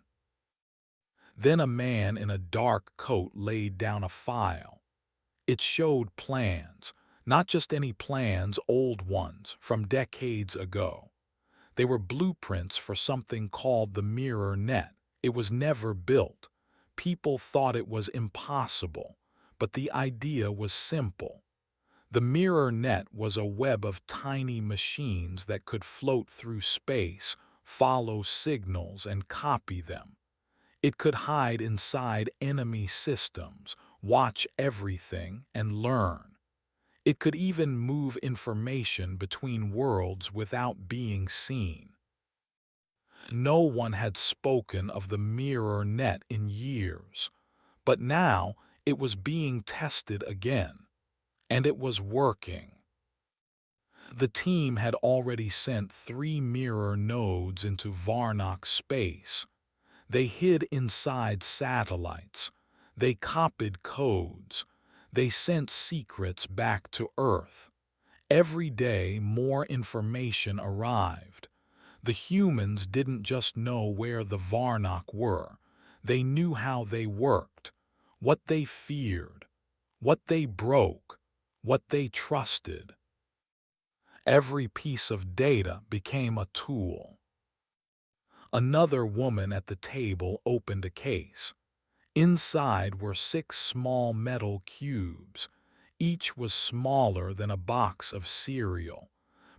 Then a man in a dark coat laid down a file. It showed plans, not just any plans, old ones from decades ago. They were blueprints for something called the mirror net. It was never built. People thought it was impossible, but the idea was simple. The mirror net was a web of tiny machines that could float through space, follow signals, and copy them. It could hide inside enemy systems, watch everything, and learn. It could even move information between worlds without being seen. No one had spoken of the mirror net in years, but now it was being tested again, and it was working. The team had already sent 3 mirror nodes into Varnock space. They hid inside satellites. They copied codes. They sent secrets back to Earth. Every day more information arrived. The humans didn't just know where the Varnock were. They knew how they worked, what they feared, what they broke, what they trusted. Every piece of data became a tool. Another woman at the table opened a case. Inside were 6 small metal cubes. Each was smaller than a box of cereal.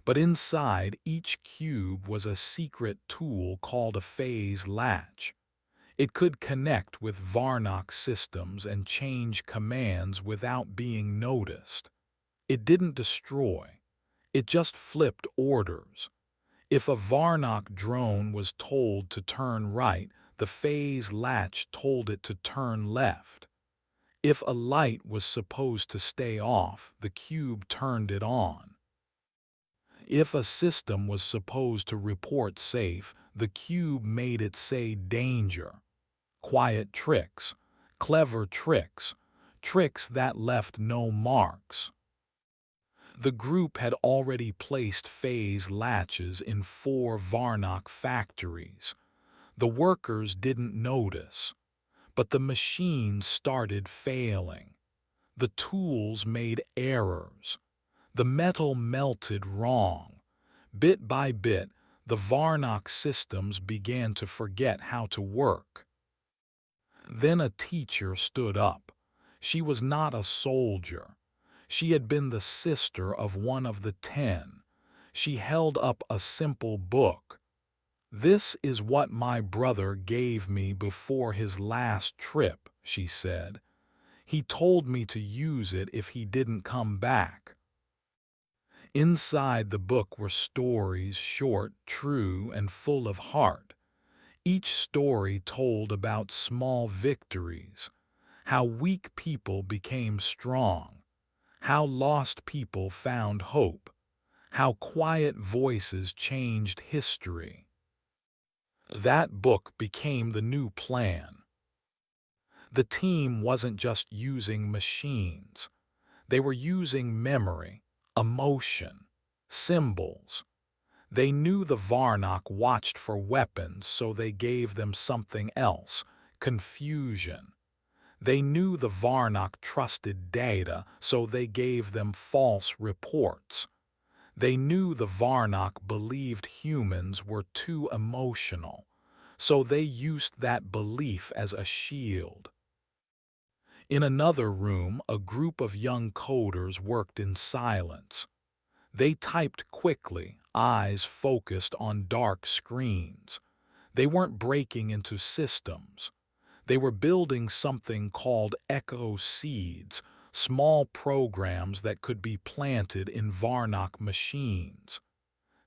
But inside each cube was a secret tool called a phase latch. It could connect with Varnock systems and change commands without being noticed. It didn't destroy. It just flipped orders. If a Varnock drone was told to turn right, the phase latch told it to turn left. If a light was supposed to stay off, the cube turned it on. If a system was supposed to report safe, the cube made it say danger. Quiet tricks, clever tricks, tricks that left no marks. The group had already placed phase latches in 4 Varnock factories. The workers didn't notice, but the machines started failing. The tools made errors. The metal melted wrong. Bit by bit, the Varnock systems began to forget how to work. Then a teacher stood up. She was not a soldier. She had been the sister of one of the 10. She held up a simple book. "This is what my brother gave me before his last trip," she said. "He told me to use it if he didn't come back." Inside the book were stories, short, true, and full of heart. Each story told about small victories, how weak people became strong, how lost people found hope, how quiet voices changed history. That book became the new plan. The team wasn't just using machines. They were using memory, emotion, symbols. They knew the Varnock watched for weapons, so they gave them something else, confusion. They knew the Varnock trusted data, so they gave them false reports. They knew the Varnock believed humans were too emotional, so they used that belief as a shield. In another room, a group of young coders worked in silence. They typed quickly, eyes focused on dark screens. They weren't breaking into systems. They were building something called echo seeds, small programs that could be planted in Varnock machines.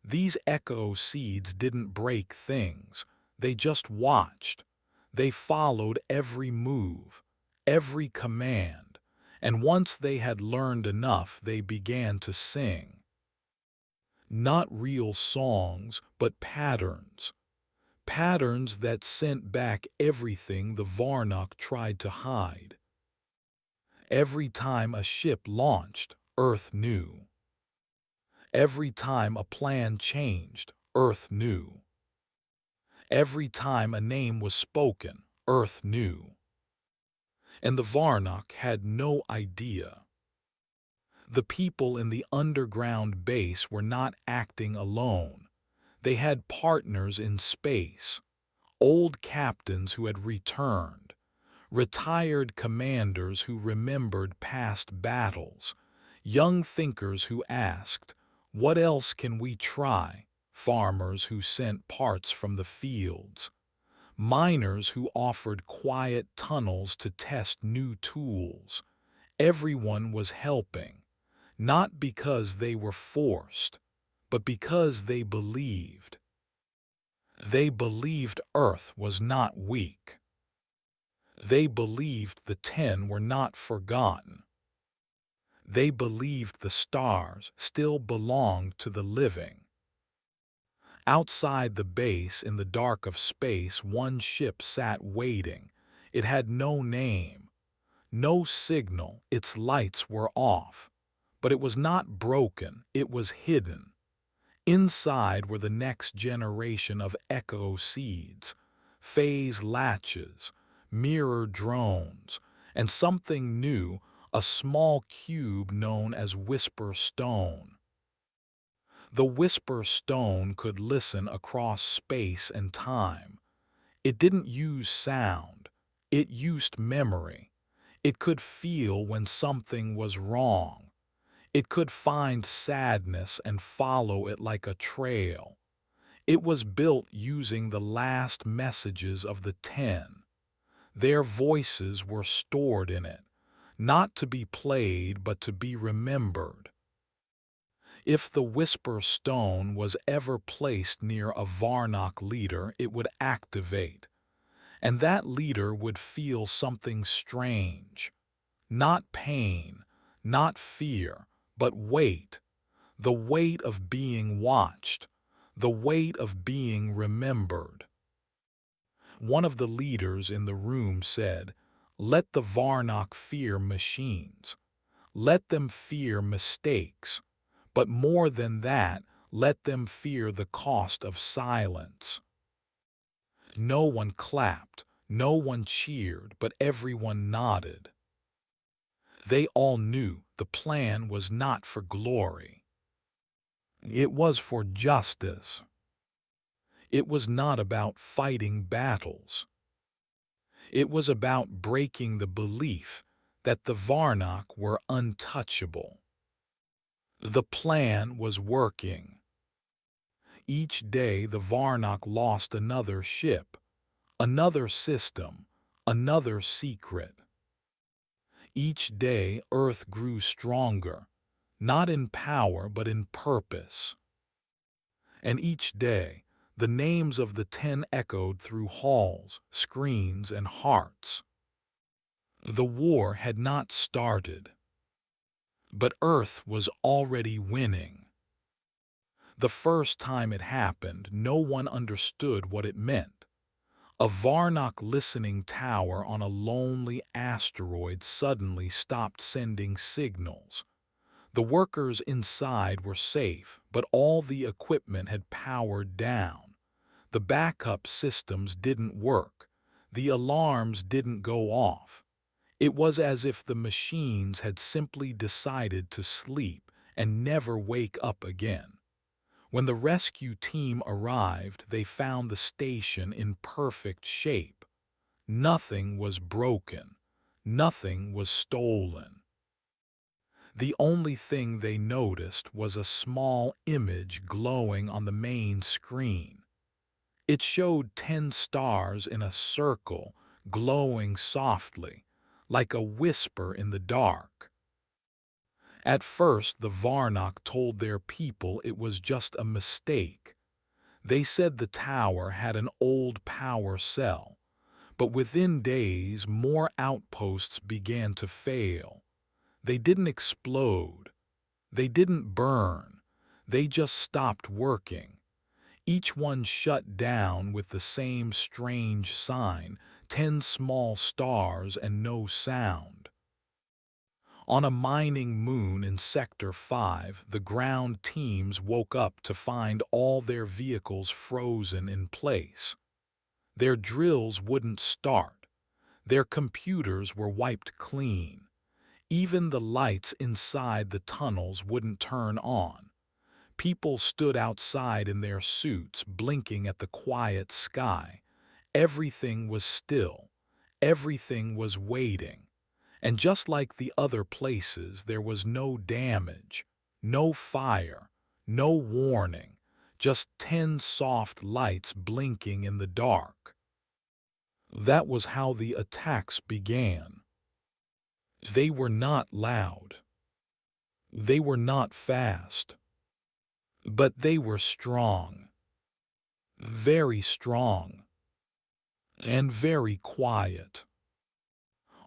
These echo seeds didn't break things. They just watched. They followed every move, every command, and once they had learned enough, they began to sing. Not real songs, but patterns. Patterns that sent back everything the Varnock tried to hide. Every time a ship launched, Earth knew. Every time a plan changed, Earth knew. Every time a name was spoken, Earth knew. And the Varnock had no idea. The people in the underground base were not acting alone. They had partners in space, old captains who had returned, retired commanders who remembered past battles, young thinkers who asked, "What else can we try?" Farmers who sent parts from the fields, miners who offered quiet tunnels to test new tools. Everyone was helping, not because they were forced, but because they believed. They believed Earth was not weak. They believed the 10 were not forgotten. They believed the stars still belonged to the living. Outside the base, in the dark of space, one ship sat waiting. It had no name, no signal, its lights were off. But it was not broken, it was hidden. Inside were the next generation of echo seeds, phase latches, mirror drones, and something new, a small cube known as Whisper Stone. The Whisper Stone could listen across space and time. It didn't use sound, it used memory. It could feel when something was wrong. It could find sadness and follow it like a trail. It was built using the last messages of the 10. Their voices were stored in it, not to be played but to be remembered. If the Whisper Stone was ever placed near a Varnock leader, it would activate, and that leader would feel something strange. Not pain, not fear, but weight. The weight of being watched, the weight of being remembered. One of the leaders in the room said, "Let the Varnock fear machines. Let them fear mistakes. But more than that, let them fear the cost of silence." No one clapped, no one cheered, but everyone nodded. They all knew the plan was not for glory. It was for justice. It was not about fighting battles. It was about breaking the belief that the Varnock were untouchable. The plan was working. Each day the Varnock lost another ship, another system, another secret. Each day Earth grew stronger, not in power but in purpose. And each day the names of the 10 echoed through halls, screens, and hearts. The war had not started, but Earth was already winning. The first time it happened, no one understood what it meant. A Varnock listening tower on a lonely asteroid suddenly stopped sending signals. The workers inside were safe, but all the equipment had powered down. The backup systems didn't work. The alarms didn't go off. It was as if the machines had simply decided to sleep and never wake up again. When the rescue team arrived, they found the station in perfect shape. Nothing was broken. Nothing was stolen. The only thing they noticed was a small image glowing on the main screen. It showed 10 stars in a circle, glowing softly, like a whisper in the dark. At first, the Varnock told their people it was just a mistake. They said the tower had an old power cell, but within days more outposts began to fail. They didn't explode. They didn't burn. They just stopped working. Each one shut down with the same strange sign, 10 small stars and no sound. On a mining moon in Sector 5, the ground teams woke up to find all their vehicles frozen in place. Their drills wouldn't start. Their computers were wiped clean. Even the lights inside the tunnels wouldn't turn on. People stood outside in their suits, blinking at the quiet sky. Everything was still. Everything was waiting. And just like the other places, there was no damage, no fire, no warning, just 10 soft lights blinking in the dark. That was how the attacks began. They were not loud. They were not fast. But they were strong. Very strong. And very quiet.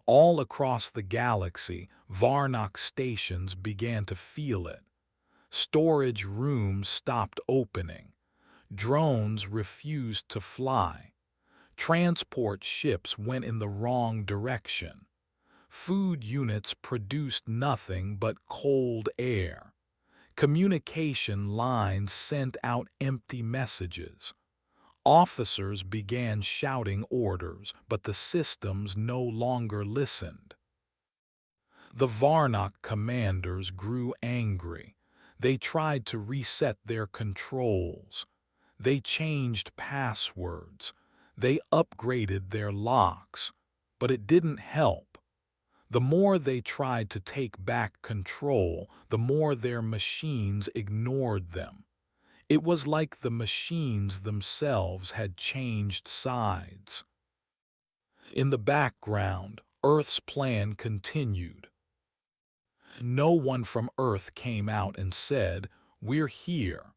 All across the galaxy, Varnock stations began to feel it. Storage rooms stopped opening. Drones refused to fly. Transport ships went in the wrong direction. Food units produced nothing but cold air. Communication lines sent out empty messages. Officers began shouting orders, but the systems no longer listened. The Varnock commanders grew angry. They tried to reset their controls. They changed passwords. They upgraded their locks. But it didn't help. The more they tried to take back control, the more their machines ignored them. It was like the machines themselves had changed sides. In the background, Earth's plan continued. No one from Earth came out and said, "We're here."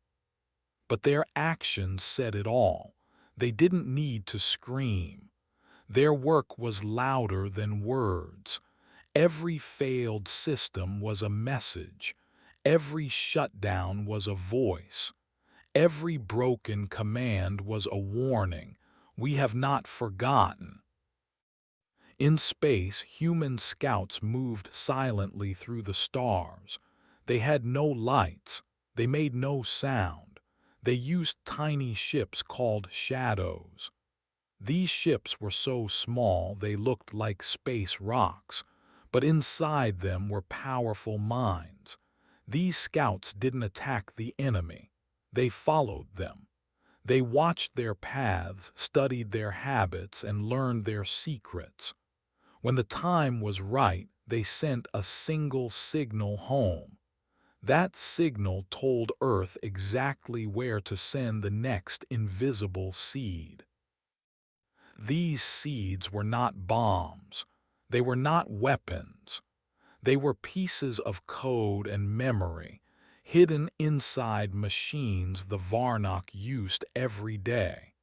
But their actions said it all. They didn't need to scream. Their work was louder than words. Every failed system was a message. Every shutdown was a voice. Every broken command was a warning. We have not forgotten. In space, human scouts moved silently through the stars. They had no lights. They made no sound. They used tiny ships called shadows. These ships were so small they looked like space rocks, but inside them were powerful minds. These scouts didn't attack the enemy. They followed them. They watched their paths, studied their habits, and learned their secrets. When the time was right, they sent a single signal home. That signal told Earth exactly where to send the next invisible seed. These seeds were not bombs. They were not weapons. They were pieces of code and memory, hidden inside machines the Varnock used every day.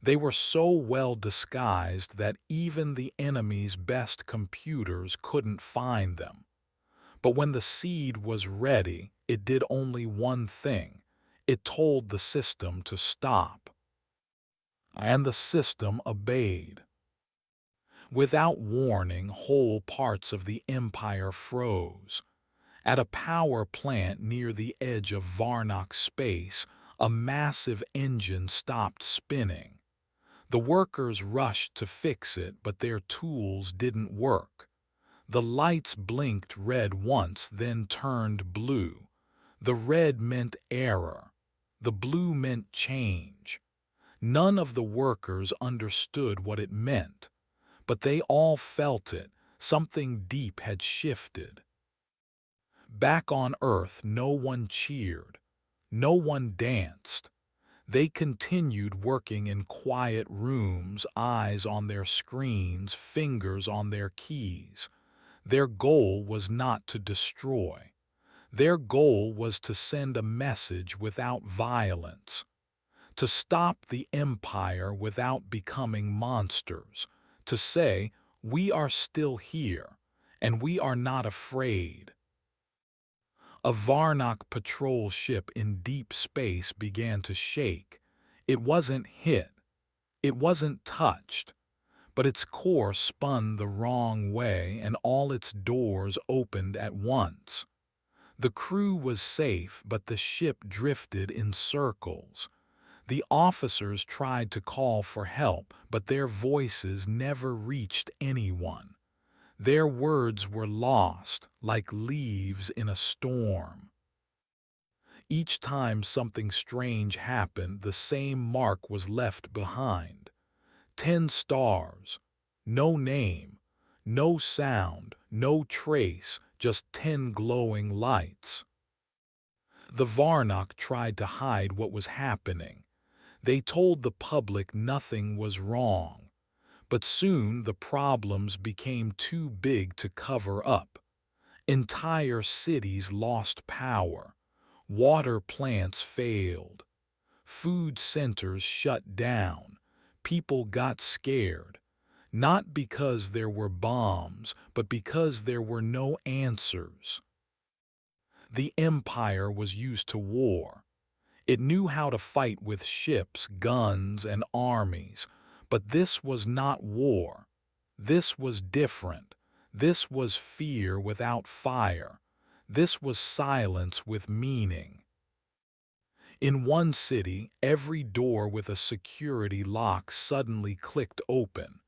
They were so well disguised that even the enemy's best computers couldn't find them. But when the seed was ready, it did only one thing. It told the system to stop. and the system obeyed. Without warning, whole parts of the empire froze. At a power plant near the edge of Varnock space, a massive engine stopped spinning. The workers rushed to fix it, but their tools didn't work. The lights blinked red once, then turned blue. The red meant error. The blue meant change. None of the workers understood what it meant, but they all felt it. Something deep had shifted. Back on Earth, no one cheered. No one danced. They continued working in quiet rooms, eyes on their screens, fingers on their keys. Their goal was not to destroy. Their goal was to send a message without violence, to stop the empire without becoming monsters, to say, "We are still here, and we are not afraid." A Varnock patrol ship in deep space began to shake. It wasn't hit. It wasn't touched. But its core spun the wrong way and all its doors opened at once. The crew was safe, but the ship drifted in circles. The officers tried to call for help, but their voices never reached anyone. Their words were lost, like leaves in a storm. Each time something strange happened, the same mark was left behind. 10 stars, no name, no sound, no trace, just 10 glowing lights. The Varnock tried to hide what was happening. They told the public nothing was wrong. But soon the problems became too big to cover up. Entire cities lost power. Water plants failed. Food centers shut down. People got scared. Not because there were bombs, but because there were no answers. The empire was used to war. It knew how to fight with ships, guns, and armies. But this was not war. This was different. This was fear without fire. This was silence with meaning. In one city, every door with a security lock suddenly clicked open.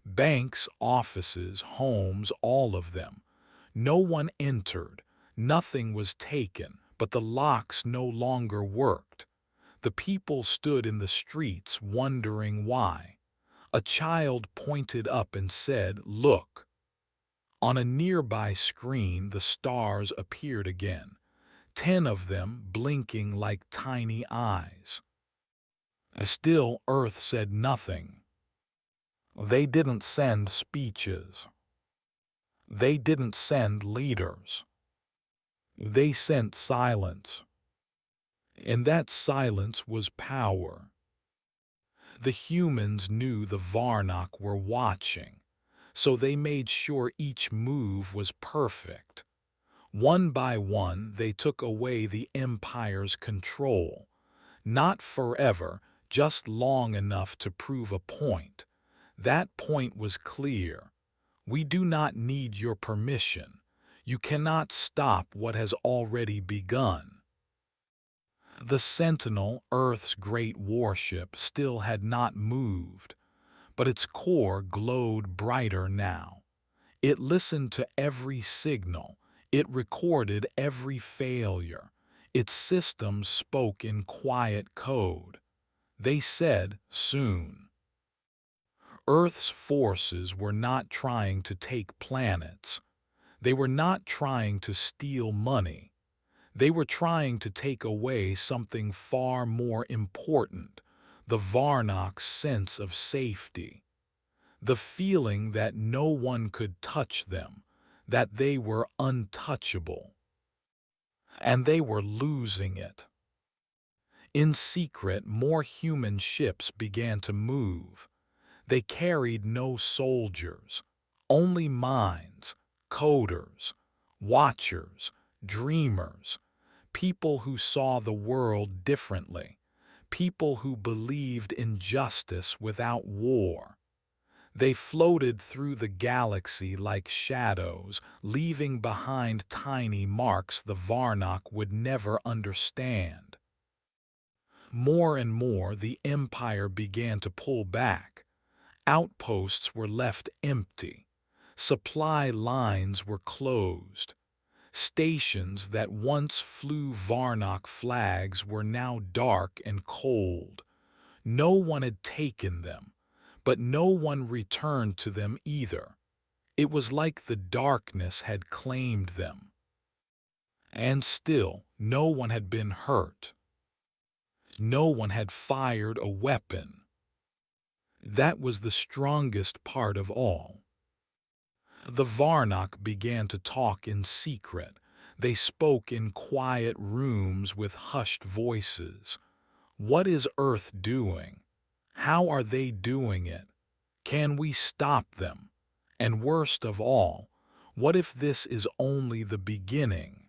Banks, offices, homes, all of them. No one entered. Nothing was taken, but the locks no longer worked. The people stood in the streets wondering why. A child pointed up and said, "Look." On a nearby screen, the stars appeared again, 10 of them blinking like tiny eyes. Still, Earth said nothing. They didn't send speeches. They didn't send leaders. They sent silence. And that silence was power. The humans knew the Varnock were watching, so they made sure each move was perfect. One by one, they took away the Empire's control. Not forever, just long enough to prove a point. That point was clear. We do not need your permission. You cannot stop what has already begun. The Sentinel, Earth's great warship, still had not moved, but its core glowed brighter now. It listened to every signal. It recorded every failure. Its systems spoke in quiet code. They said, "Soon." Earth's forces were not trying to take planets. They were not trying to steal money. They were trying to take away something far more important, the Varnock's sense of safety. The feeling that no one could touch them, that they were untouchable. And they were losing it. In secret, more human ships began to move. They carried no soldiers, only minds, coders, watchers, dreamers, people who saw the world differently, people who believed in justice without war. They floated through the galaxy like shadows, leaving behind tiny marks the Varnock would never understand. More and more, the Empire began to pull back. Outposts were left empty. Supply lines were closed. Stations that once flew Varnock flags were now dark and cold. No one had taken them, but no one returned to them either. It was like the darkness had claimed them. And still, no one had been hurt. No one had fired a weapon. That was the strongest part of all. The Varnock began to talk in secret. They spoke in quiet rooms with hushed voices. What is Earth doing? How are they doing it? Can we stop them? And worst of all, what if this is only the beginning?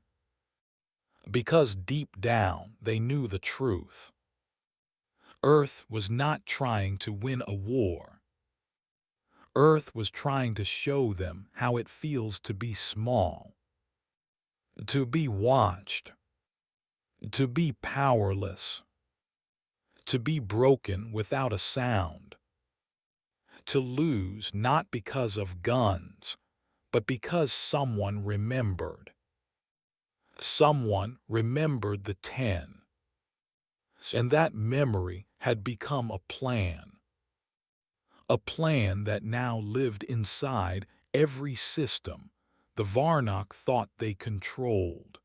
Because deep down they knew the truth. Earth was not trying to win a war. Earth was trying to show them how it feels to be small, to be watched, to be powerless, to be broken without a sound, to lose not because of guns, but because someone remembered. Someone remembered the 10. And that memory had become a plan. A plan that now lived inside every system the Varnock thought they controlled.